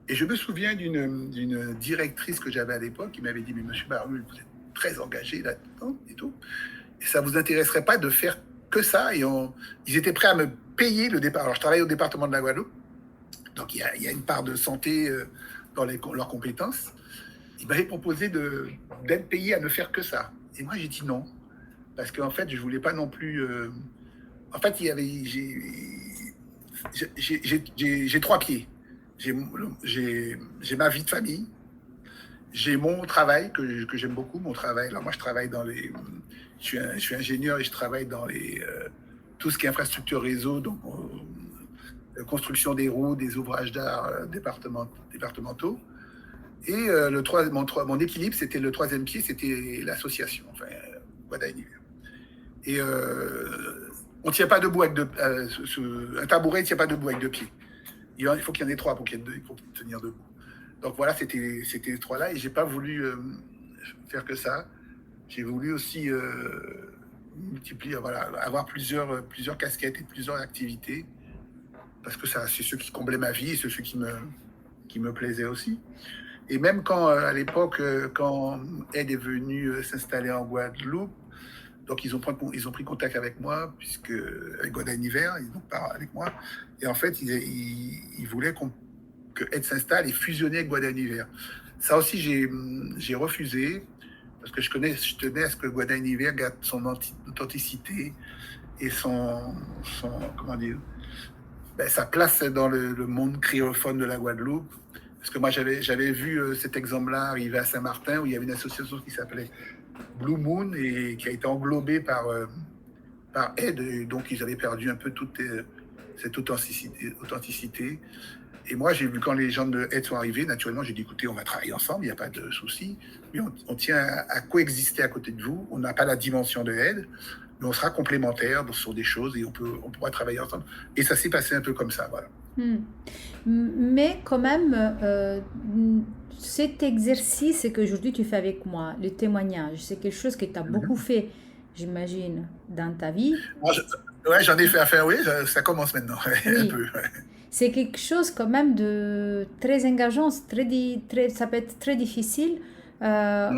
Et je me souviens d'une directrice que j'avais à l'époque qui m'avait dit, mais monsieur Barbu, vous êtes très engagé là-dedans et tout. Et ça vous intéresserait pas de faire que ça? Ils étaient prêts à me payer le départ. Alors, je travaille au département de la Guadeloupe, donc il y a une part de santé dans leurs compétences. Ils m'avaient proposé d'être payé à ne faire que ça. Et moi, j'ai dit non, parce qu'en fait, je voulais pas non plus. En fait, j'ai trois pieds. J'ai ma vie de famille, j'ai mon travail que j'aime beaucoup, mon travail. Alors moi, je travaille je suis ingénieur et je travaille dans tout ce qui est infrastructure réseau, donc construction des routes, des ouvrages d'art départementaux. Et mon équilibre, c'était le troisième pied, c'était l'association, enfin, Guadagnine. Et on ne tient pas debout avec un tabouret ne tient pas debout avec deux pieds. Il faut qu'il y en ait trois pour tenir debout. Donc voilà, c'était les trois-là. Et j'ai pas voulu faire que ça. J'ai voulu aussi multiplier, voilà, avoir plusieurs casquettes et plusieurs activités. Parce que c'est ce qui comblait ma vie et c'est ce qui me plaisait aussi. Et même quand, à l'époque, quand Ed est venu s'installer en Guadeloupe, donc ils ont pris contact avec moi, avec Godin Hiver, ils ont parlé avec moi. Et en fait, ils voulaient que Ed s'installe et fusionner avec Godin Hiver. Ça aussi, j'ai refusé, parce que je tenais à ce que Godin Hiver garde son authenticité et comment dire, sa place dans le monde créophone de la Guadeloupe. Parce que moi, j'avais vu cet exemple-là arriver à Saint-Martin, où il y avait une association qui s'appelait Blue Moon et qui a été englobée par Ed. Et donc, ils avaient perdu un peu toute cette authenticité. Et moi, j'ai vu quand les gens de Ed sont arrivés, naturellement, j'ai dit, écoutez, on va travailler ensemble, il n'y a pas de souci. Mais on tient à coexister à côté de vous. On n'a pas la dimension de Ed, mais on sera complémentaires sur des choses et on pourra travailler ensemble. Et ça s'est passé un peu comme ça, voilà. Mais quand même, cet exercice qu'aujourd'hui tu fais avec moi, le témoignage, c'est quelque chose que tu as beaucoup fait, j'imagine, dans ta vie. Moi, ouais, j'en ai fait affaire, oui, ça commence maintenant, Oui. un peu. Ouais. C'est quelque chose quand même de très engageant, ça peut être très difficile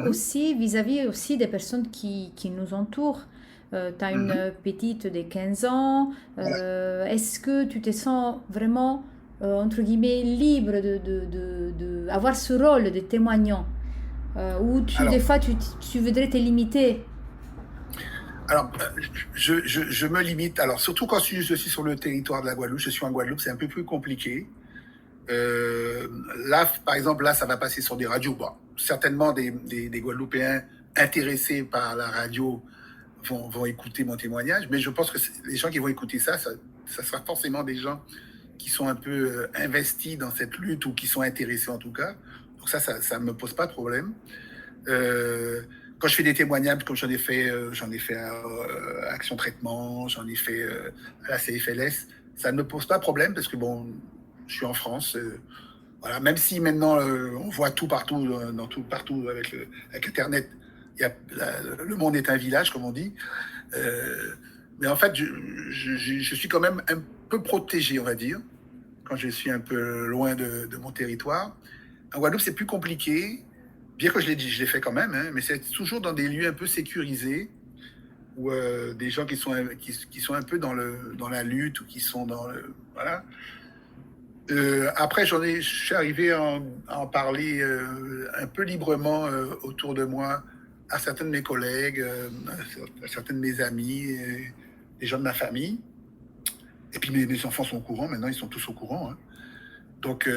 aussi vis-à-vis aussi des personnes qui nous entourent. Tu as une petite de 15 ans. Est-ce que tu te sens vraiment, entre guillemets, libre de avoir ce rôle de témoignant ou Alors, des fois, tu voudrais te limiter? alors je me limite. Alors, surtout quand je suis sur le territoire de la Guadeloupe, je suis en Guadeloupe, c'est un peu plus compliqué. Là, par exemple, là, ça va passer sur des radios. Bon, certainement, des Guadeloupéens intéressés par la radio vont écouter mon témoignage, mais je pense que les gens qui vont écouter ça sera forcément des gens qui sont un peu investis dans cette lutte ou qui sont intéressés en tout cas. Donc ça ne me pose pas de problème. Quand je fais des témoignages, comme j'en ai fait à Action Traitement, j'en ai fait à la CFLS, ça ne me pose pas de problème parce que bon, je suis en France. Voilà, même si maintenant on voit tout partout, partout avec Internet, le monde est un village, comme on dit. Mais en fait, je suis quand même un peu protégé, on va dire, quand je suis un peu loin de mon territoire. En Guadeloupe, c'est plus compliqué, bien que je l'ai fait quand même, hein, mais c'est toujours dans des lieux un peu sécurisés, où des gens qui sont un peu dans la lutte, ou qui sont dans le... Voilà. Après, je suis arrivé à en parler un peu librement autour de moi à certains de mes collègues, à certains de mes amis, et des gens de ma famille. Et puis mes enfants sont au courant, maintenant ils sont tous au courant, hein. Donc,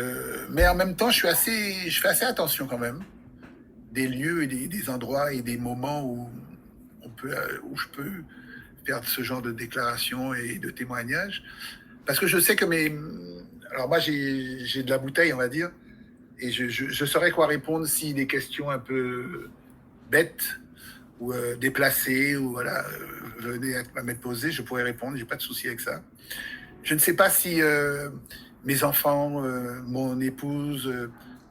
mais en même temps, je fais assez attention quand même des lieux et des endroits et des moments où je peux faire ce genre de déclarations et de témoignages. Parce que je sais que alors moi, j'ai de la bouteille, on va dire, et je saurais quoi répondre si des questions un peu bêtes ou déplacées ou voilà, venaient à m'être posées, je pourrais répondre, j'ai pas de souci avec ça. Je ne sais pas si mes enfants, mon épouse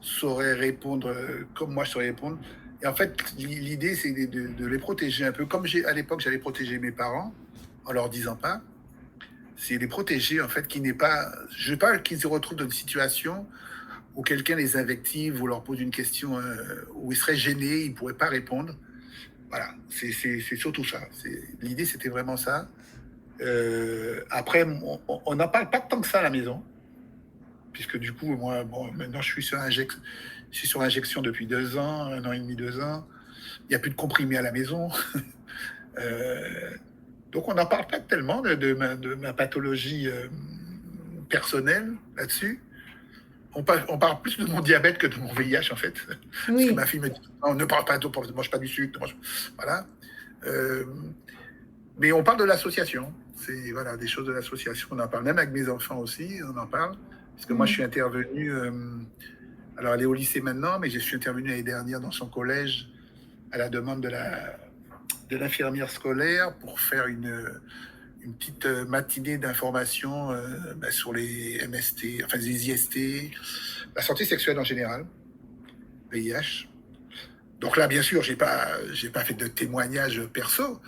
sauraient répondre comme moi je saurais répondre. Et en fait, l'idée, c'est de les protéger un peu. Comme à l'époque, j'avais protégé mes parents en leur disant pas. C'est les protéger, en fait, qui n'est pas. Je veux pas qu'ils se retrouvent dans une situation où quelqu'un les invective ou leur pose une question où ils seraient gênés, ils ne pourraient pas répondre. Voilà, c'est surtout ça. L'idée, c'était vraiment ça. Après, on n'en parle pas tant que ça à la maison, puisque du coup, moi, bon, maintenant, je suis sur injection depuis 2 ans, 1 an et demi, 2 ans. Il n'y a plus de comprimés à la maison. Euh, donc, on n'en parle pas tellement de ma pathologie personnelle là-dessus. On parle plus de mon diabète que de mon VIH, en fait. Parce que ma Oui. fille me dit, on ne parle pas, ne mange pas du sucre. Voilà. Euh, mais on parle de l'association. C'est voilà, des choses de l'association. On en parle même avec mes enfants aussi, on en parle. Parce que moi, je Hmm. suis intervenu, alors elle est au lycée maintenant, mais je suis intervenu l'année dernière dans son collège à la demande de l'infirmière scolaire pour faire une petite matinée d'information sur les MST, enfin les IST, la santé sexuelle en général, VIH. Donc là, bien sûr, j'ai pas fait de témoignage perso,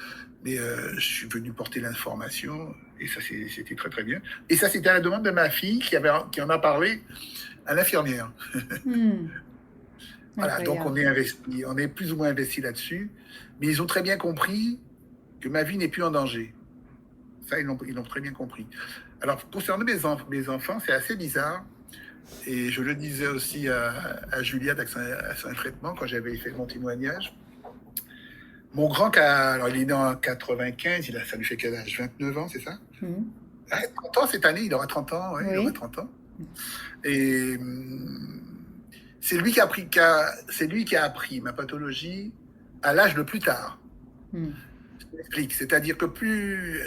mais je suis venu porter l'information et ça, c'était très très bien. Et ça, c'était à la demande de ma fille qui en a parlé à l'infirmière. Hmm. Voilà, donc Incroyable. on est plus ou moins investi là-dessus, mais ils ont très bien compris que ma vie n'est plus en danger. Ça, ils l'ont très bien compris. Alors, concernant mes enfants, c'est assez bizarre. Et je le disais aussi à Juliette à son traitement quand j'avais fait mon témoignage. Mon grand, alors il est né en 95, ça lui fait quel âge? 29 ans, c'est ça? Hmm. Ah, 30 ans cette année, il aura 30 ans, ouais, il aura Oui. 30 ans. Et c'est lui qui a appris ma pathologie à l'âge le plus tard. Hmm. Je m'explique. C'est-à-dire que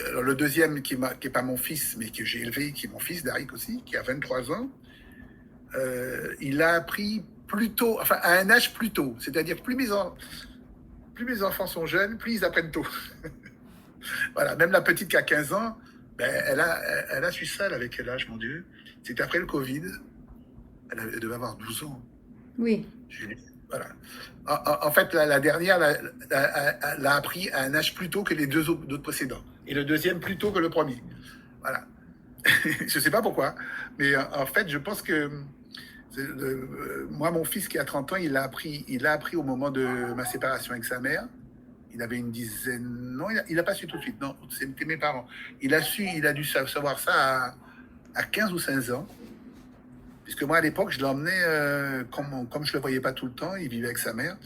alors le deuxième qui est pas mon fils, mais que j'ai élevé, qui est mon fils, Darik aussi, qui a 23 ans, il a appris plus tôt, enfin à un âge plus tôt. C'est-à-dire plus mes enfants sont jeunes, plus ils apprennent tôt. Voilà, même la petite qui a 15 ans, ben, elle a su ça, avec quel âge, mon Dieu? C'était après le Covid. Elle devait avoir 12 ans. Oui. Voilà. En fait, la dernière l'a appris à un âge plus tôt que les deux autres précédents. Et le deuxième plus tôt que le premier. Voilà. Je ne sais pas pourquoi. Mais en fait, je pense que moi, mon fils qui a 30 ans, il l'a appris au moment de ma séparation avec sa mère. Il avait une dizaine. Non, il n'a pas su tout de suite. Non, c'était mes parents. Il a dû savoir ça à 15 ou 16 ans. Puisque moi, à l'époque, je l'emmenais, comme je ne le voyais pas tout le temps, il vivait avec sa mère.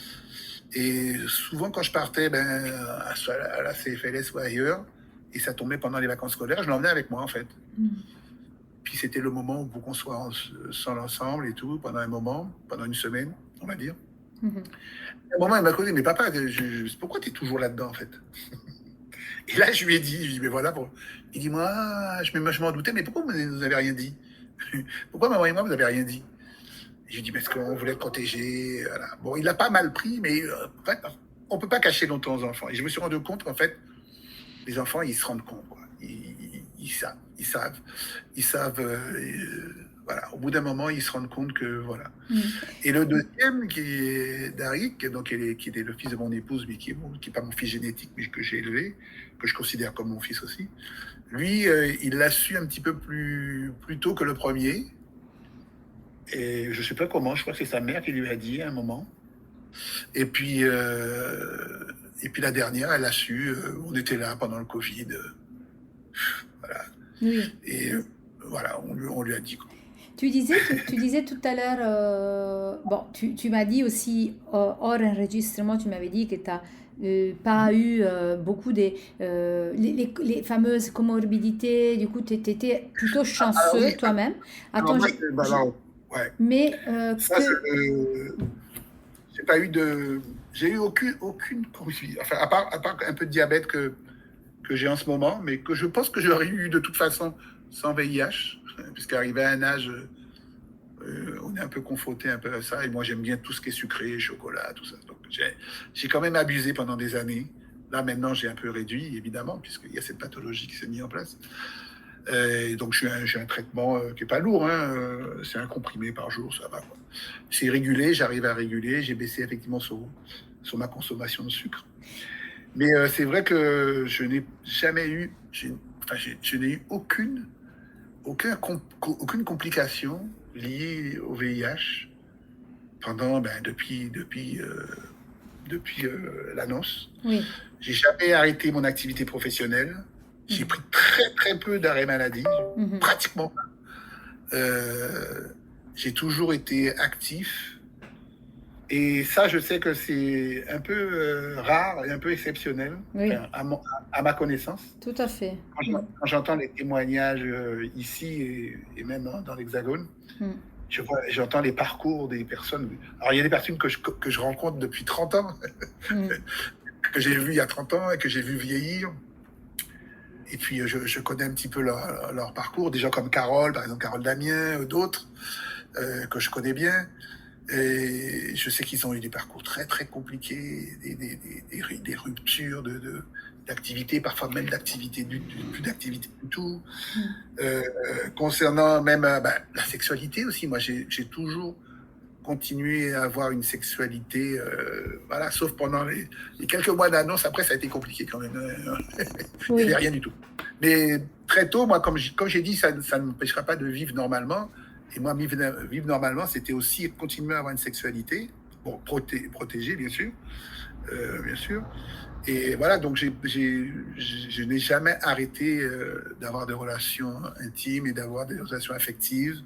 Et souvent, quand je partais à la CFLS ou ailleurs, et ça tombait pendant les vacances scolaires, je l'emmenais avec moi, en fait. Hmm. Puis c'était le moment où qu'on soit ensemble et tout, pendant un moment, pendant une semaine, on va dire. Mhm. À un moment, il m'a causé, mais papa, pourquoi tu es toujours là-dedans, en fait? Et là, je lui ai dit, mais voilà. Il dit, moi, je m'en doutais, mais pourquoi vous ne nous avez rien dit? Pourquoi maman et moi, vous n'avez rien dit? J'ai dit, parce qu'on voulait le protéger. Voilà. Bon, il l'a pas mal pris, mais en fait, on ne peut pas cacher longtemps aux enfants. Et je me suis rendu compte qu'en fait, les enfants, ils se rendent compte. Quoi. Ils savent. Ils savent. Voilà. Au bout d'un moment, ils se rendent compte que. Voilà. Hmm. Et le deuxième, qui est Darik, donc, qui était le fils de mon épouse, mais qui n'est pas mon fils génétique, mais que j'ai élevé, que je considère comme mon fils aussi, lui, il l'a su un petit peu plus tôt que le premier. Et je ne sais pas comment, je crois que c'est sa mère qui lui a dit à un moment. Et puis, la dernière, elle a su, on était là pendant le Covid, voilà. Oui. Et voilà, on lui a dit quoi. Tu disais tout à l'heure, bon, tu m'as dit aussi, hors enregistrement, tu m'avais dit que tu n'as pas eu beaucoup les fameuses comorbidités, du coup, tu étais plutôt Alors chanceux oui, toi-même. alors Attends, moi, alors, ouais, mais ça, j'ai pas eu de, j'ai eu aucune, enfin, à part un peu de diabète que j'ai en ce moment, mais que je pense que j'aurais eu de toute façon sans VIH, puisqu'arrivé à un âge, on est un peu confronté un peu à ça, et moi j'aime bien tout ce qui est sucré, chocolat, tout ça. Donc j'ai quand même abusé pendant des années. Là maintenant j'ai un peu réduit, évidemment, puisqu'il y a cette pathologie qui s'est mise en place. Et donc j'ai un traitement qui est pas lourd, hein, c'est un comprimé par jour, ça va quoi. C'est régulé, j'arrive à réguler, j'ai baissé effectivement sur ma consommation de sucre. Mais c'est vrai que je n'ai jamais eu, enfin, je n'ai eu aucune complication liée au VIH pendant, depuis l'annonce. oui. J'ai jamais arrêté mon activité professionnelle. J'ai Mhm. pris très très peu d'arrêts maladie, Mhm. pratiquement pas. Euh, j'ai toujours été actif. Et ça, je sais que c'est un peu rare et un peu exceptionnel, Oui, enfin, à ma connaissance. tout à fait. Mm. Quand j'entends les témoignages ici et même dans l'Hexagone, Mm. j'entends les parcours des personnes. Alors, il y a des personnes que je rencontre depuis 30 ans, Mm. que j'ai vues il y a 30 ans et que j'ai vu vieillir. Et puis, je connais un petit peu leur parcours. Des gens comme Carole, par exemple, Carole Damien, d'autres que je connais bien. Et je sais qu'ils ont eu des parcours très, très compliqués, des ruptures d'activité, parfois même d'activité plus d'activité du tout. Mm. Concernant même la sexualité aussi, moi j'ai toujours continué à avoir une sexualité, voilà, sauf pendant les quelques mois d'annonce. Après, ça a été compliqué quand même. Il n'y avait Oui. rien du tout. Mais très tôt, moi, comme j'ai dit, ça ne m'empêchera pas de vivre normalement. Et moi, vivre normalement, c'était aussi continuer à avoir une sexualité, bon, protégée, bien sûr, bien sûr. Et voilà, donc je n'ai jamais arrêté d'avoir des relations intimes et d'avoir des relations affectives.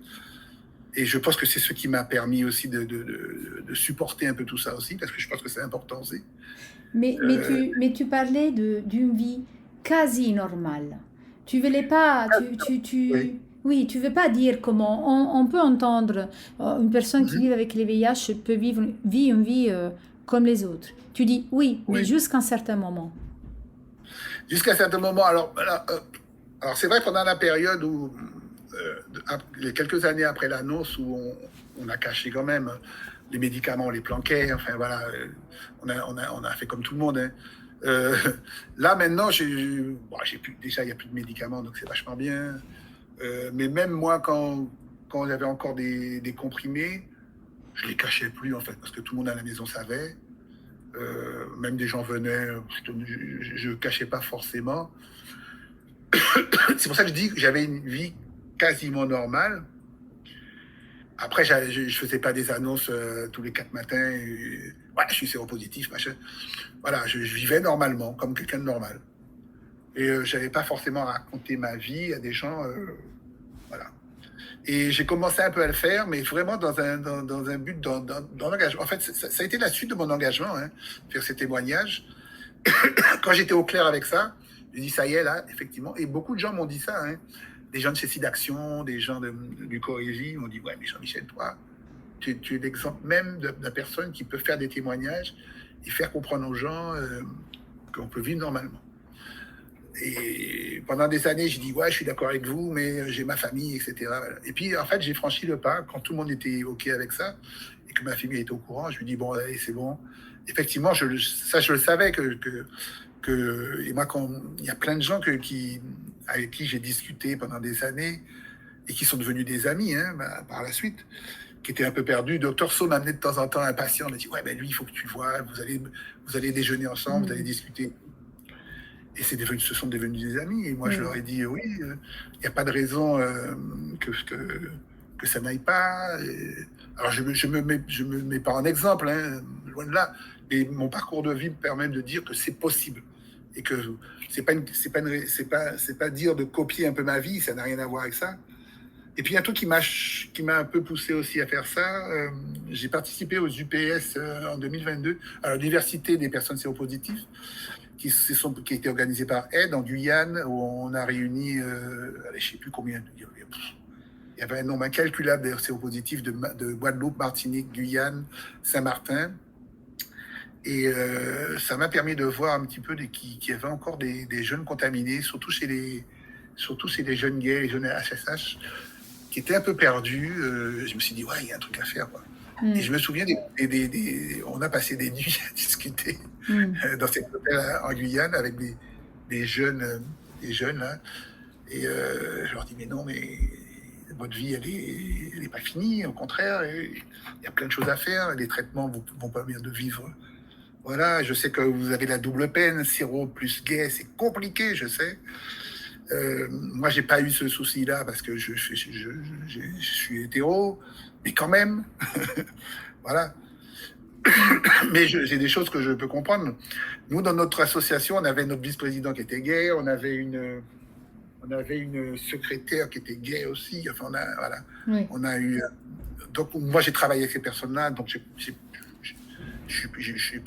Et je pense que c'est ce qui m'a permis aussi de supporter un peu tout ça aussi, parce que je pense que c'est important aussi. Euh, Mais tu parlais d'une vie quasi normale. Tu voulais pas, oui. oui, tu veux pas dire comment on peut entendre une personne qui Mhm. vit avec les VIH peut vivre une vie comme les autres. Tu dis oui, mais Oui. jusqu'à un certain moment. Jusqu'à un certain moment, alors c'est vrai pendant la période où, les quelques années après l'annonce, où on a caché quand même les médicaments, on les planquait, enfin voilà, on a fait comme tout le monde. Hein. Euh, Là maintenant, déjà il n'y a plus de médicaments, donc c'est vachement bien. Mais même moi, quand j'avais encore des comprimés, je les cachais plus en fait, parce que tout le monde à la maison savait. Même des gens venaient, je ne cachais pas forcément. C'est pour ça que je dis que j'avais une vie quasiment normale. Après, je ne faisais pas des annonces tous les 4 matins. Ouais, je suis séropositif, machin. Voilà, je vivais normalement, comme quelqu'un de normal. Et je n'avais pas forcément raconté ma vie à des gens. Voilà. Et j'ai commencé un peu à le faire, mais vraiment dans un but dans l'engagement. En fait, ça a été la suite de mon engagement, hein, faire ces témoignages. Quand j'étais au clair avec ça, j'ai dit ça y est, là, effectivement. Et beaucoup de gens m'ont dit ça. Hein. Des gens de chez SIDAction, des gens du Corégie m'ont dit ouais, mais Jean-Michel, toi, tu es l'exemple même de la personne qui peut faire des témoignages et faire comprendre aux gens qu'on peut vivre normalement. Et pendant des années, j'ai dit ouais, je suis d'accord avec vous, mais j'ai ma famille, etc. Et puis en fait, j'ai franchi le pas quand tout le monde était ok avec ça et que ma famille était au courant. Je lui dis bon, allez, c'est bon. Effectivement, je le savais et moi, il y a plein de gens avec qui j'ai discuté pendant des années et qui sont devenus des amis hein, par la suite, qui étaient un peu perdus. Docteur So m'amenait de temps en temps un patient, m'a dit ouais, ben lui, il faut que tu vois, vous allez déjeuner ensemble, vous allez Mm. discuter. Et ce sont devenus des amis. Et moi, je Oui. leur ai dit oui, il n'y a pas de raison que que ça n'aille pas. Alors je me mets pas en exemple, hein, loin de là. Mais mon parcours de vie me permet de dire que c'est possible et que c'est pas dire de copier un peu ma vie, ça n'a rien à voir avec ça. Et puis un truc qui m'a un peu poussé aussi à faire ça, j'ai participé aux UPS en 2022 à l'Université des personnes séropositives qui a été organisée par Aide en Guyane où on a réuni, allez, je sais plus combien, il y avait un nombre incalculable de séropositifs de Guadeloupe, Martinique, Guyane, Saint-Martin. Et ça m'a permis de voir un petit peu qu'il y avait encore des jeunes contaminés, surtout chez les jeunes gays, les jeunes HSH, qui étaient un peu perdus. Je me suis dit, ouais, il y a un truc à faire, quoi. Et je me souviens, on a passé des nuits à discuter dans cet hôtel en Guyane avec des jeunes, là. Et je leur dis, mais non, mais votre vie, elle est pas finie. Au contraire, il y a plein de choses à faire. Les traitements vont pas bien de vivre. Voilà, je sais que vous avez la double peine, sirop plus gay, c'est compliqué, je sais. Moi, j'ai pas eu ce souci-là parce que je suis hétéro, mais quand même, voilà. Mais j'ai des choses que je peux comprendre. Nous, dans notre association, on avait notre vice-président qui était gay, on avait une secrétaire qui était gay aussi. Enfin, voilà. Oui. On a eu. Donc, moi, j'ai travaillé avec ces personnes-là, donc je n'ai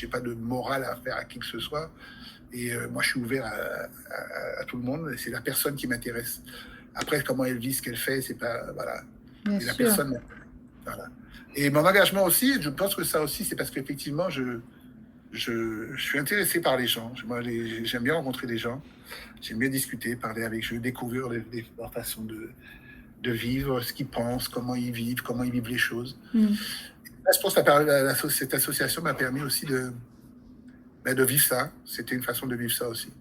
pas de morale à faire à qui que ce soit. Et moi, je suis ouvert à tout le monde. C'est la personne qui m'intéresse. Après, comment elle vit, ce qu'elle fait, c'est pas. Voilà. Bien Et la sûr. personne. Voilà. Et mon engagement aussi, je pense que ça aussi, c'est parce qu'effectivement, je suis intéressé par les gens. Moi, j'aime bien rencontrer des gens. J'aime bien discuter, parler avec eux, découvrir leur façon de vivre, ce qu'ils pensent, comment ils vivent les choses. Je pense que cette association m'a permis aussi de vivre ça. C'était une façon de vivre ça aussi.